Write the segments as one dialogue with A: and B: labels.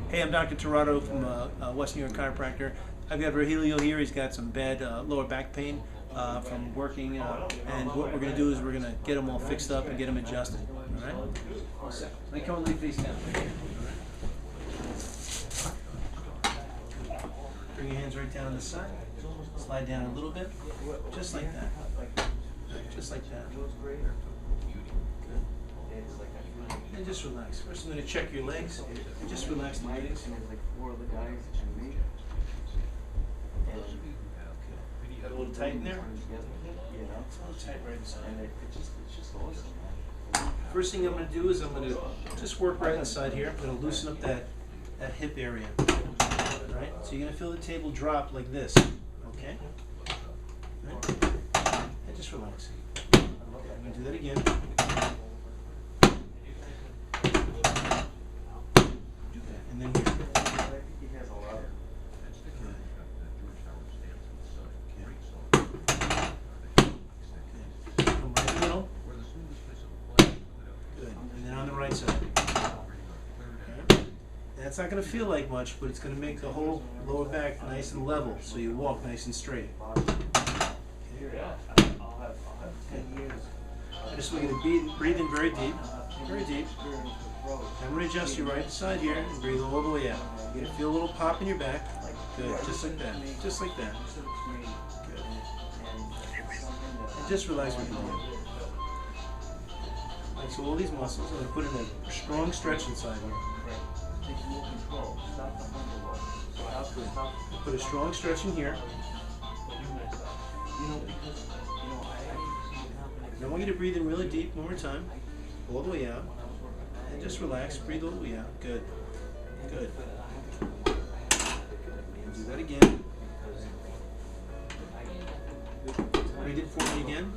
A: Hey, I'm Dr. Torado from West New York Chiropractor. I've got Virgilio here. He's got some bad lower back pain from working, and what we're going to do is we're going to get him all fixed up and get him adjusted. All right? All set. Let me come and lay face down. Bring your hands right down on the side. Slide down a little bit, just like that. Just like that. Good. And just relax. First, I'm going to check your legs. And just relax the legs. Got a little tight in there? Yeah, it's a little tight right inside. First thing I'm going to do is I'm going to just work right inside here. I'm going to loosen up that hip area. Right? So you're going to feel the table drop like this. Okay? Right? And just relax. Okay, I'm going to do that again. Do that. And then here. It's not going to feel like much, but it's going to make the whole lower back nice and level, so you walk nice and straight. Okay. I just want you to breathe in very deep, very deep. I'm going to adjust you right side here and breathe all the way out. You're going to feel a little pop in your back. Good, just like that, just like that. Good. And just relax with your hand. Right, so all these muscles, I'm going to put in a strong stretch inside here. Put a strong stretch in here. I want you to breathe in really deep one more time, all the way out, and just relax. Breathe all the way out. Good. Good. And do that again. Breathe it for me again.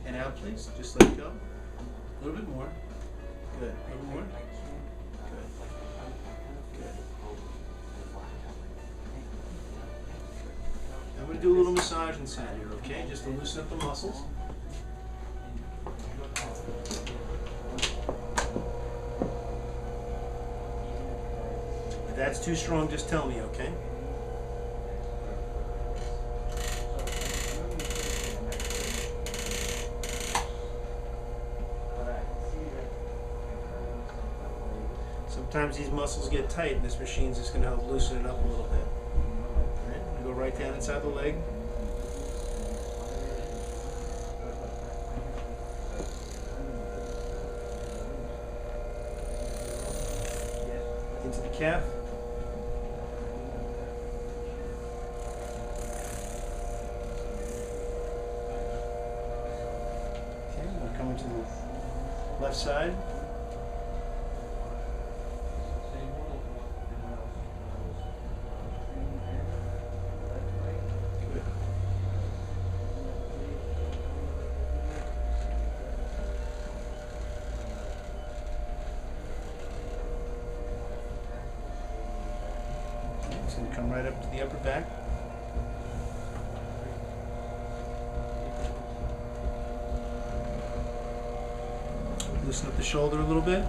A: And out, please. Just let it go. A little bit more. Good. A little more. I'm going to do a little massage inside here, okay? Just to loosen up the muscles. If that's too strong, just tell me, okay? Sometimes these muscles get tight, and this machine's just going to help loosen it up a little bit. Go right down inside the leg. Into the calf. Okay, we're coming to the left side. It's going to come right up to the upper back. Loosen up the shoulder a little bit.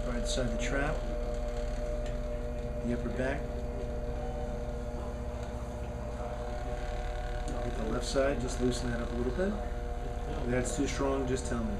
A: Right side the trap. The upper back. Get the left side, just loosen that up a little bit. If that's too strong, just tell me.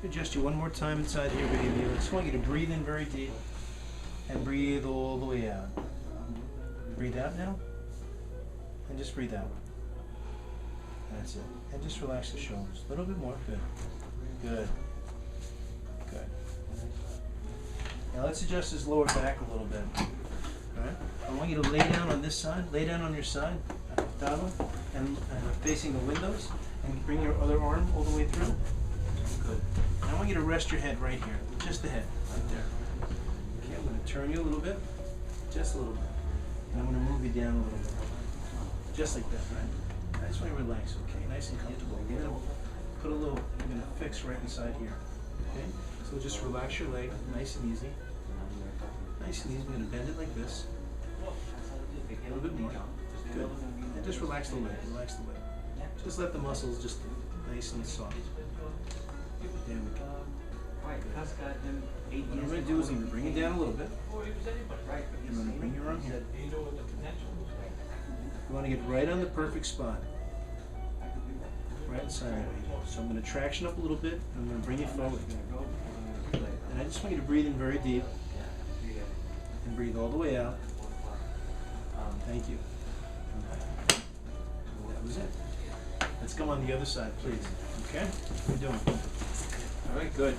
A: Adjust you one more time inside here, baby. I just want you to breathe in very deep and breathe all the way out. Breathe out now, and just breathe out. That's it. And just relax the shoulders. A little bit more. Good. Good. Good. Now let's adjust his lower back a little bit. All right? I want you to lay down on this side. Lay down on your side. Acostado. and facing the windows, and bring your other arm all the way through. Good. Now I want you to rest your head right here, just the head, right there. Okay, I'm going to turn you a little bit, just a little bit, and I'm going to move you down a little bit, just like that, right? I just want you to relax, okay? Nice and comfortable. You're going to put a little, you're going to fix right inside here, okay? So just relax your leg, nice and easy. Nice and easy. I'm going to bend it like this. A little bit more. Good. And just relax the leg. Relax the leg. Just let the muscles just nice and soft. There we go. What I'm going to do is I'm going to bring it down a little bit. I'm going to bring your arm here. You want to get right on the perfect spot. Right inside of it. So I'm going to traction up a little bit. And I'm going to bring it forward. And I just want you to breathe in very deep. And breathe all the way out. Thank you. That was it. Let's come on the other side, please. Okay? How are you doing? All right, good.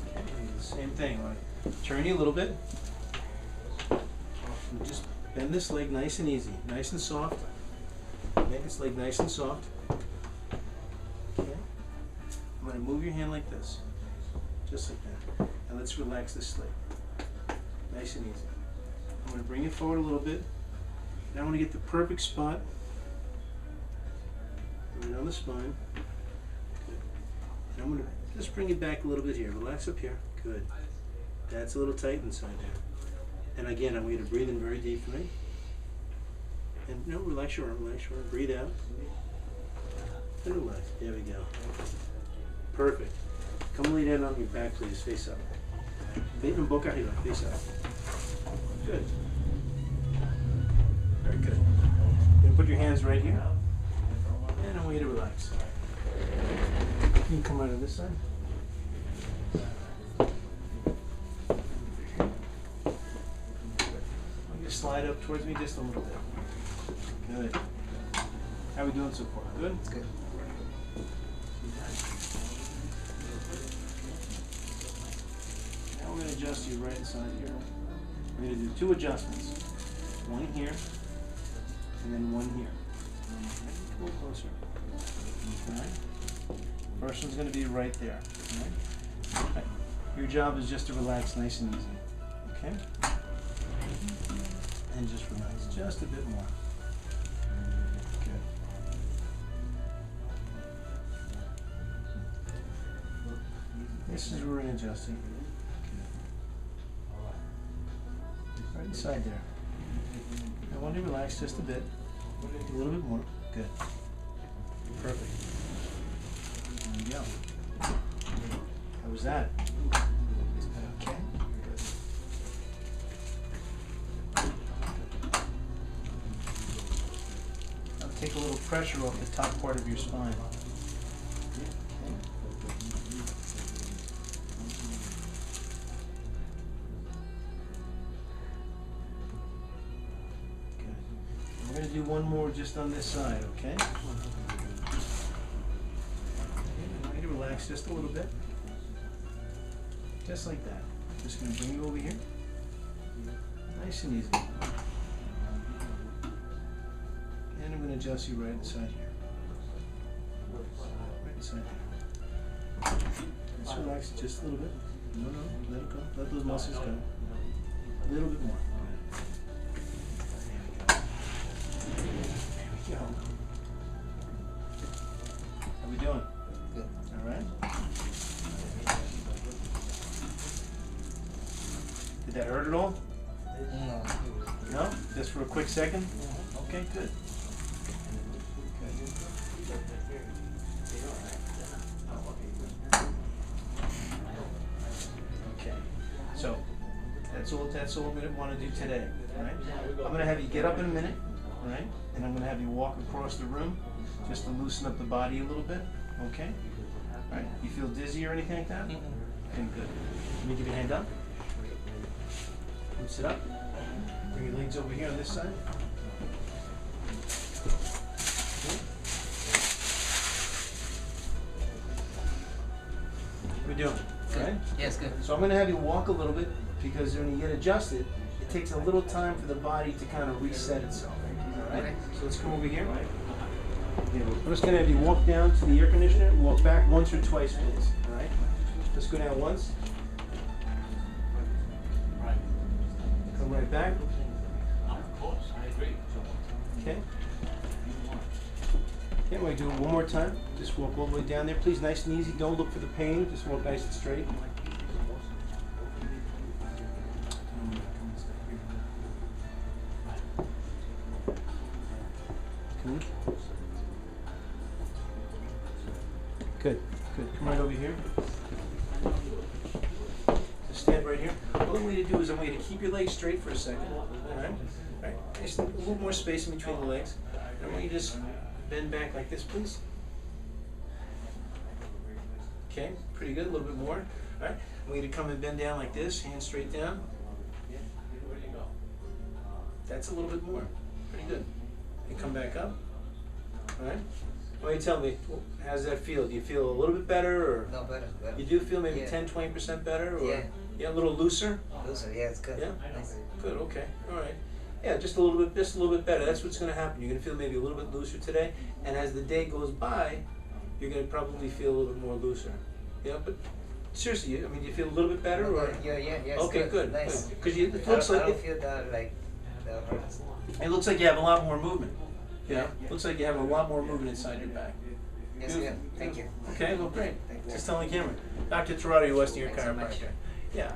A: Okay, same thing. All right. Turn you a little bit. And just bend this leg nice and easy, nice and soft. Make this leg nice and soft. Okay? I'm going to move your hand like this, just like that. And let's relax this leg. Nice and easy. I'm going to bring it forward a little bit. Now I want to get the perfect spot. Right on the spine. Good. And I'm going to just bring it back a little bit here. Relax up here. Good. That's a little tight inside there. And again, I want you to breathe in very deep for me. And no, relax your arm, relax your arm. Breathe out. And relax. There we go. Perfect. Come lay down on your back, please. Face up. Ven boca arriba. Face up. Good. Very good. You're going to put your hands right here. And I want you to relax. You can come out of this side. I want you to slide up towards me just a little bit. Good. How are we doing so far? Good? It's good. Now we're going to adjust you right inside here. We're going to do 2 adjustments. One here, and then one here. A little closer. Alright? First one's going to be right there. Alright? Okay. Your job is just to relax nice and easy. Okay? And just relax just a bit more. Good. This is where we're going to adjust it. Right inside there. I want you to relax just a bit. A little bit more. Good. Perfect. There you go. How was that? Okay. Good. Now take a little pressure off the top part of your spine. We're going to do one more just on this side, okay? I want you to relax just a little bit. Just like that. Just going to bring you over here. Nice and easy. And I'm going to adjust you right inside here. Right inside here. Just relax just a little bit. No, let it go. Let those muscles go. A little bit more. How we doing? Good. All right. Did that hurt at all?
B: No.
A: No? Just for a quick second? Okay, good. Okay. So that's all we want to do today. All right? I'm going to have you get up in a minute. All right? And I'm going to have you walk across the room just to loosen up the body a little bit. Okay? All right? You feel dizzy or anything like that? Okay, good. Let me give you a hand up. Sit up. Bring your legs over here on this side. Okay. How we doing?
B: Good.
A: Right?
B: Yes, good.
A: So I'm going to have you walk a little bit because when you get adjusted, it takes a little time for the body to kind of reset itself. Alright?
B: Okay.
A: So let's come over here. I'm just going to have you walk down to the air conditioner and walk back once or twice, please. Alright? Let's go down once. Come right back.
C: Of course, I agree.
A: Okay. Yeah, we're going to do it one more time. Just walk all the way down there. Please, nice and easy. Don't look for the pain. Just walk nice and straight. Good, good. Come right over here. Just stand right here. All I'm going to do is I'm going to keep your legs straight for a second. Alright? Alright. Just a little more space in between the legs. And I want you to just bend back like this, please. Okay, pretty good. A little bit more. Alright. I'm going to come and bend down like this, hands straight down. That's a little bit more. Pretty good. And come back up. Alright. Why don't you tell me, how does that feel? Do you feel a little bit better, or
B: No, better.
A: you do feel maybe
B: Yeah.
A: 10-20% better, or
B: Yeah.
A: a little looser?
B: Looser, yeah, it's good.
A: Yeah?
B: Nice.
A: Good, okay, all right. Yeah, just a little bit better. That's what's going to happen. You're going to feel maybe a little bit looser today, and as the day goes by, you're going to probably feel a little bit more looser. Yeah, but seriously, I mean, do you feel a little bit better, or?
B: Yeah, it's
A: Okay, good,
B: Nice.
A: because it
B: I
A: looks
B: don't,
A: like
B: I don't feel that like the hurts.
A: it looks like you have a lot more movement. Yeah, looks like you have a lot more movement inside your back.
B: Yes, yeah. Thank you.
A: Okay, well, great.
B: Thank you.
A: Just tell the camera. Dr. Tirado, Western
B: Thanks so much.
A: Chiropractor. Yeah.